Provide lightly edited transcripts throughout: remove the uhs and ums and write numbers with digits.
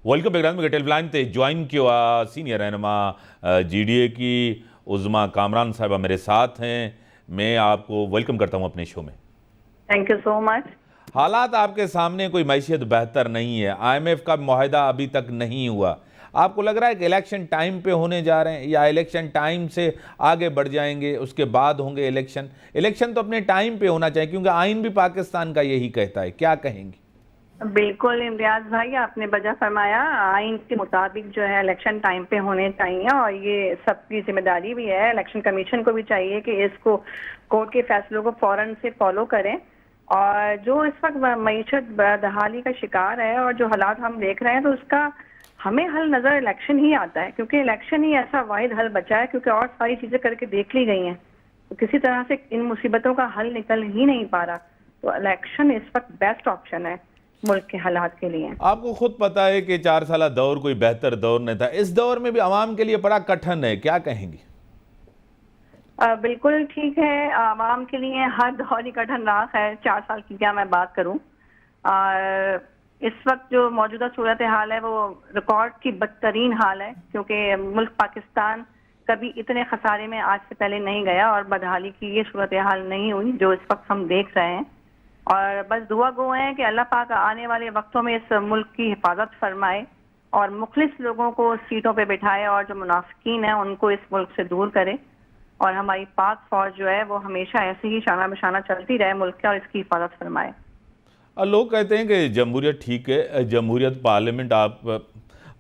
Welcome programme में television ते join किया सीनियर रहनुमा GDA की उज़मा कामरान साहिबा मेरे साथ हैं। मैं आपको वेलकम करता हूं अपने शो में। Thank you so much. हालात आपके सामने, कोई मैशियत बेहतर नहीं है, IMF का मुआहदा अभी तक नहीं हुआ। आपको लग रहा है कि इलेक्शन टाइम पे होने जा रहे हैं या इलेक्शन टाइम से आगे बढ़ जाएंगे, उसके बाद होंगे इलेक्शन तो अपने टाइम पे होना चाहिए क्योंकि आइन भी पाकिस्तान का यही कहता है। क्या कहेंगी? बिल्कुल इम्तियाज भाई, आपने वजह फरमाया। आइन के मुताबिक जो है इलेक्शन टाइम पे होने चाहिए और ये सबकी जिम्मेदारी भी है। इलेक्शन कमीशन को भी चाहिए कि इसको कोर्ट के फैसलों को फौरन से फॉलो करें। और जो इस वक्त मईशत बदहाली का शिकार है और जो हालात हम देख रहे हैं, तो उसका हमें हल नजर इलेक्शन ही आता है, क्योंकि इलेक्शन ही ऐसा वाहिद हल बचा है, क्योंकि और सारी चीजें करके देख ली गई हैं तो किसी तरह से इन मुसीबतों का हल निकल ही नहीं पा रहा। तो इलेक्शन इस वक्त बेस्ट ऑप्शन है मुल्क के हालात के लिए। आपको खुद पता है कि 4 साल दौर कोई बेहतर दौर नहीं था, इस दौर में भी आवाम के लिए बड़ा कठिन है। क्या कहेंगी? बिल्कुल ठीक है, आवाम के लिए हर दौर ही कठिन रहा है। 4 साल की क्या मैं बात करूं। इस वक्त जो मौजूदा सूरत हाल है वो रिकॉर्ड की बदतरीन हाल है, क्योंकि मुल्क पाकिस्तान कभी इतने खसारे में आज से पहले नहीं गया और बदहाली की ये सूरत हाल नहीं हुई जो इस वक्त हम देख रहे हैं। और बस दुआ गो है कि अल्लाह पाक आने वाले वक्तों में इस मुल्क की हिफाजत फरमाए और मुखलिस लोगों को सीटों पे बिठाए और जो मुनाफिकीन है उनको इस मुल्क से दूर करे और हमारी पाक फौज जो है वो हमेशा ऐसे ही शाना बशाना चलती रहे मुल्क के और इसकी हिफाजत फरमाए। लोग कहते हैं कि जमहूरियत ठीक है, जमहूरियत पार्लियामेंट, आप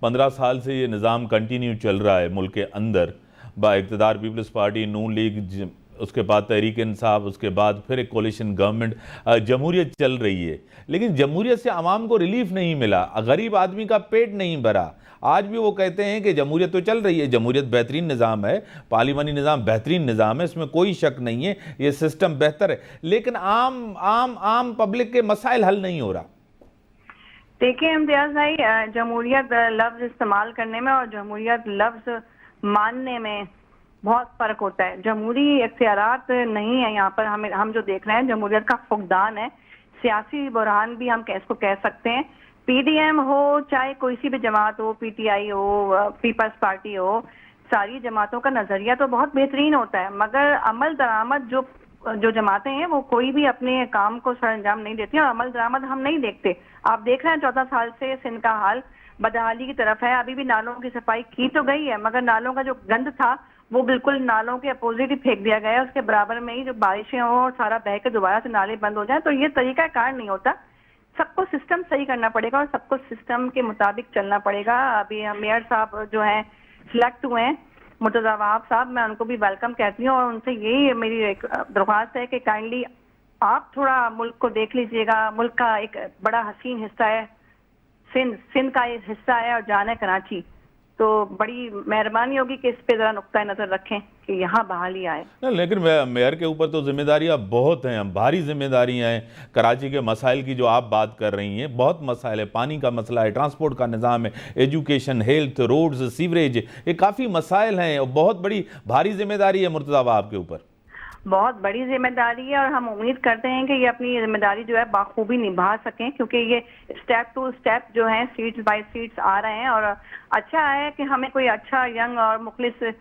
15 साल से ये निज़ाम कंटिन्यू चल रहा है मुल्क के अंदर, बाइक़्तिदार पीपल्स पार्टी, नून लीग, उसके बाद तहरीक इंसाफ, उसके बाद फिर एक कोलिशन गवर्नमेंट, जमहूरियत चल रही है। लेकिन जमहूरियत से आवाम को रिलीफ नहीं मिला, गरीब आदमी का पेट नहीं भरा। आज भी वो कहते हैं कि जमहूरियत तो चल रही है, जमहूरियत बेहतरीन निज़ाम है, पार्लिमानी निज़ाम बेहतरीन निज़ाम है, इसमें कोई शक नहीं है, ये सिस्टम बेहतर है, लेकिन आम पब्लिक के मसाइल हल नहीं हो रहा। देखिए इम्तियाज भाई, जमहूरियत लफ्ज इस्तेमाल करने में और जमहूरियत लफ्ज मानने में बहुत फर्क होता है। जमहूरी इख्तियारात नहीं है यहाँ पर, हम जो देख रहे हैं जमहूरियत का फुकदान है, सियासी बुरहान भी हम इसको कह सकते हैं। PDM हो चाहे कोई सी भी जमात हो, PTI हो, पीपल्स पार्टी हो, सारी जमातों का नजरिया तो बहुत बेहतरीन होता है, मगर अमल दरामद जो जमातें हैं वो कोई भी अपने काम को सरअंजाम नहीं देती और अमल दरामद हम नहीं देखते। आप देख रहे हैं 14 साल से सिंध का हाल बदहाली की तरफ है। अभी भी नालों की सफाई की तो गई है, मगर नालों का जो गंद था वो बिल्कुल नालों के अपोजिट ही फेंक दिया गया है। उसके बराबर में ही जो बारिशें हो और सारा बह के दोबारा से नाले बंद हो जाए, तो ये तरीका कार नहीं होता। सबको सिस्टम सही करना पड़ेगा और सबको सिस्टम के मुताबिक चलना पड़ेगा। अभी मेयर साहब जो हैं सिलेक्ट हुए हैं, मुर्तजा वहाब साहब, मैं उनको भी वेलकम कहती हूँ और उनसे यही मेरी एक दरख्वास्त है कि काइंडली आप थोड़ा मुल्क को देख लीजिएगा। मुल्क का एक बड़ा हसीन हिस्सा है सिंध का एक हिस्सा है और जान है कराची, तो बड़ी मेहरबानी होगी कि इस पे जरा नुक्ता नजर रखें कि यहाँ बहाली आए। लेकिन मेयर के ऊपर तो जिम्मेदारियां बहुत हैं, भारी जिम्मेदारियां हैं। कराची के मसाइल की जो आप बात कर रही हैं, बहुत मसाइल है, पानी का मसला है, ट्रांसपोर्ट का निज़ाम है, एजुकेशन, हेल्थ, रोड्स, सीवरेज, ये काफ़ी मसाइल हैं और बहुत बड़ी भारी जिम्मेदारी है मुर्तज़ा आपके ऊपर। बहुत बड़ी जिम्मेदारी है और हम उम्मीद करते हैं कि ये अपनी जिम्मेदारी जो है बाखूबी निभा सकें, क्योंकि ये स्टेप टू स्टेप जो है सीट्स बाय सीट्स आ रहे हैं। और अच्छा है कि हमें कोई अच्छा यंग और मुखलिस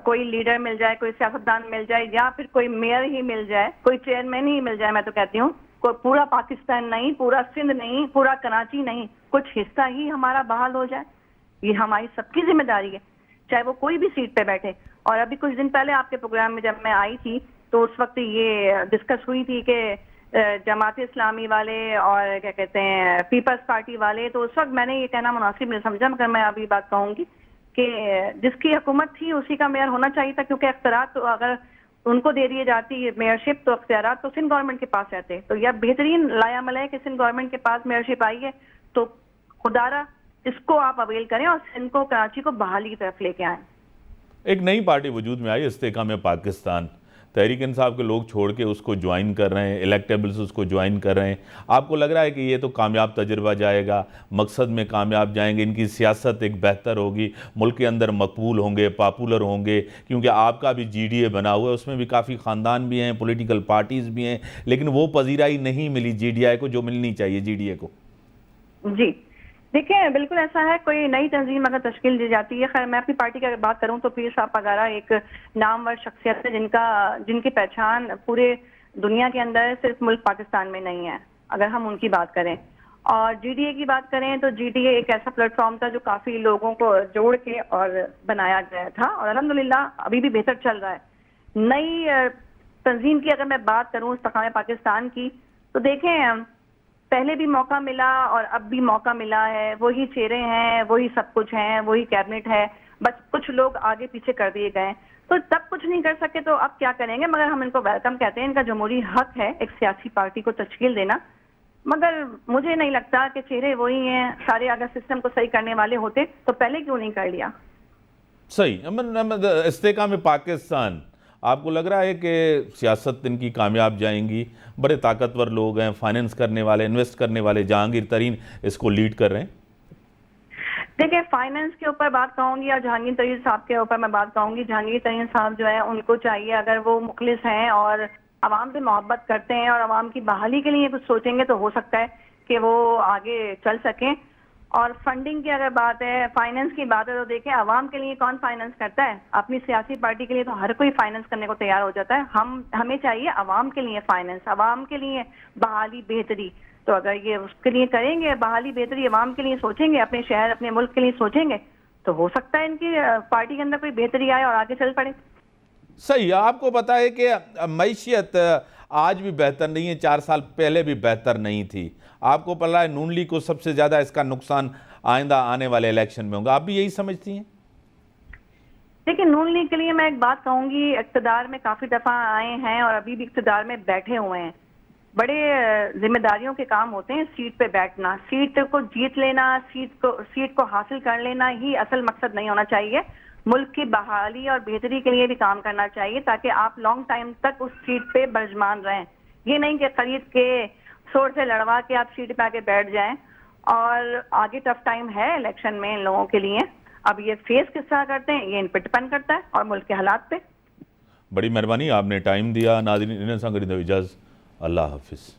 कोई लीडर मिल जाए, कोई सियासतदान मिल जाए, या फिर कोई मेयर ही मिल जाए, कोई चेयरमैन ही मिल जाए। मैं तो कहती हूँ कोई पूरा पाकिस्तान नहीं, पूरा सिंध नहीं, पूरा कराची नहीं, कुछ हिस्सा ही हमारा बहाल हो जाए। ये हमारी सबकी जिम्मेदारी है, चाहे वो कोई भी सीट पे बैठे। और अभी कुछ दिन पहले आपके प्रोग्राम में जब मैं आई थी तो उस वक्त ये डिस्कस हुई थी कि जमात इस्लामी वाले और क्या कहते हैं पीपल्स पार्टी वाले, तो उस वक्त मैंने ये कहना मुनासिब नहीं समझा, मगर मैं अभी बात कहूंगी कि जिसकी हुकूमत थी उसी का मेयर होना चाहिए था, क्योंकि अख्तियारात तो अगर उनको दे दिए जाती मेयरशिप तो अख्तियारात तो सिंध गवर्नमेंट के पास रहते। तो यह बेहतरीन लायामल है कि सिंध गवर्नमेंट के पास मेयरशिप आई है, तो खुदारा इसको आप अवेल करें और सिंध को, कराची को बहाली की तरफ लेके आए। एक नई पार्टी वजूद में आई, इस्तेकाम पाकिस्तान, तहरीक इंसाफ के लोग छोड़ के उसको ज्वाइन कर रहे हैं, इलेक्टेबल्स उसको ज्वाइन कर रहे हैं। आपको लग रहा है कि ये तो कामयाब तजुर्बा जाएगा, मकसद में कामयाब जाएंगे, इनकी सियासत एक बेहतर होगी, मुल्क के अंदर मकबूल होंगे, पॉपुलर होंगे? क्योंकि आपका भी GDA बना हुआ है, उसमें भी काफ़ी ख़ानदान भी हैं, पॉलिटिकल पार्टीज़ भी हैं, लेकिन वो पजीराई नहीं मिली GDI को जो मिलनी चाहिए GDA को। जी देखिए बिल्कुल ऐसा है, कोई नई तंजीम अगर तश्कील दी जाती है, खैर मैं अपनी पार्टी की अगर बात करूं तो पीर साहब वगैरह एक नामवर शख्सियत है जिनकी पहचान पूरे दुनिया के अंदर है, सिर्फ मुल्क पाकिस्तान में नहीं है अगर हम उनकी बात करें। और जीडीए की बात करें तो जीडीए एक ऐसा प्लेटफॉर्म था जो काफी लोगों को जोड़ के और बनाया गया था और अल्हम्दुलिल्लाह अभी भी बेहतर चल रहा है। नई तंजीम की अगर मैं बात करूं इस्तेकाम पाकिस्तान की, तो देखें पहले भी मौका मिला और अब भी मौका मिला है, वही चेहरे हैं, वही सब कुछ है, वही कैबिनेट है, बस कुछ लोग आगे पीछे कर दिए गए। तो तब कुछ नहीं कर सके तो अब क्या करेंगे, मगर हम इनको वेलकम कहते हैं, इनका जमहूरी हक है एक सियासी पार्टी को तश्कील देना। मगर मुझे नहीं लगता कि चेहरे वही हैं सारे, अगर सिस्टम को सही करने वाले होते तो पहले क्यों नहीं कर लिया। सही। इस्तेकाम पाकिस्तान, आपको लग रहा है कि सियासत इनकी कामयाब जाएंगी? बड़े ताकतवर लोग हैं, फाइनेंस करने वाले, इन्वेस्ट करने वाले, जहांगीर तरीन इसको लीड कर रहे हैं। देखिए फाइनेंस के ऊपर बात कहूंगी और जहांगीर तरीन साहब के ऊपर मैं बात कहूंगी। जहांगीर तरीन साहब जो है उनको चाहिए, अगर वो मुखलिस हैं और आवाम से मोहब्बत करते हैं और आवाम की बहाली के लिए कुछ सोचेंगे तो हो सकता है कि वो आगे चल सकें। और फंडिंग की अगर बात है, फाइनेंस की बात है, तो देखें आवाम के लिए कौन फाइनेंस करता है? अपनी सियासी पार्टी के लिए तो हर कोई फाइनेंस करने को तैयार हो जाता है। हमें चाहिए आवाम के लिए फाइनेंस, आवाम के लिए बहाली बेहतरी। तो अगर ये उसके लिए करेंगे, बहाली बेहतरी आवाम के लिए सोचेंगे, अपने शहर अपने मुल्क के लिए सोचेंगे, तो हो सकता है इनकी पार्टी के अंदर कोई बेहतरी आए और आगे चल पड़े। सही। आपको पता है कि मैशियत आज भी बेहतर नहीं है, 4 साल पहले भी बेहतर नहीं थी। आपको पता है नून लीग को सबसे ज़्यादा इसका नुकसान आइंदा आने वाले इलेक्शन में होगा। आप भी यही समझती हैं? देखिए नून लीग के लिए मैं एक बात कहूंगी, इक़्तिदार में काफी दफा आए हैं और अभी भी इक़्तिदार में बैठे हुए हैं। बड़े जिम्मेदारियों के काम होते हैं सीट पे बैठना, सीट को जीत लेना, सीट को हासिल कर लेना ही असल मकसद नहीं होना चाहिए। मुल्क की बहाली और बेहतरी के लिए भी काम करना चाहिए ताकि आप लॉन्ग टाइम तक उस सीट पे बरजमान रहें। ये नहीं कि खरीद के शोर से लड़वा के आप सीट पे आके बैठ जाएं। और आगे टफ टाइम है इलेक्शन में इन लोगों के लिए। अब ये फेस किस तरह करते हैं ये इन पे डिपेंड करता है और मुल्क के हालात पे। बड़ी मेहरबानी, आपने टाइम दिया। नाज़रीन इन्हें संग इजाज़त, अल्लाह हाफिज़।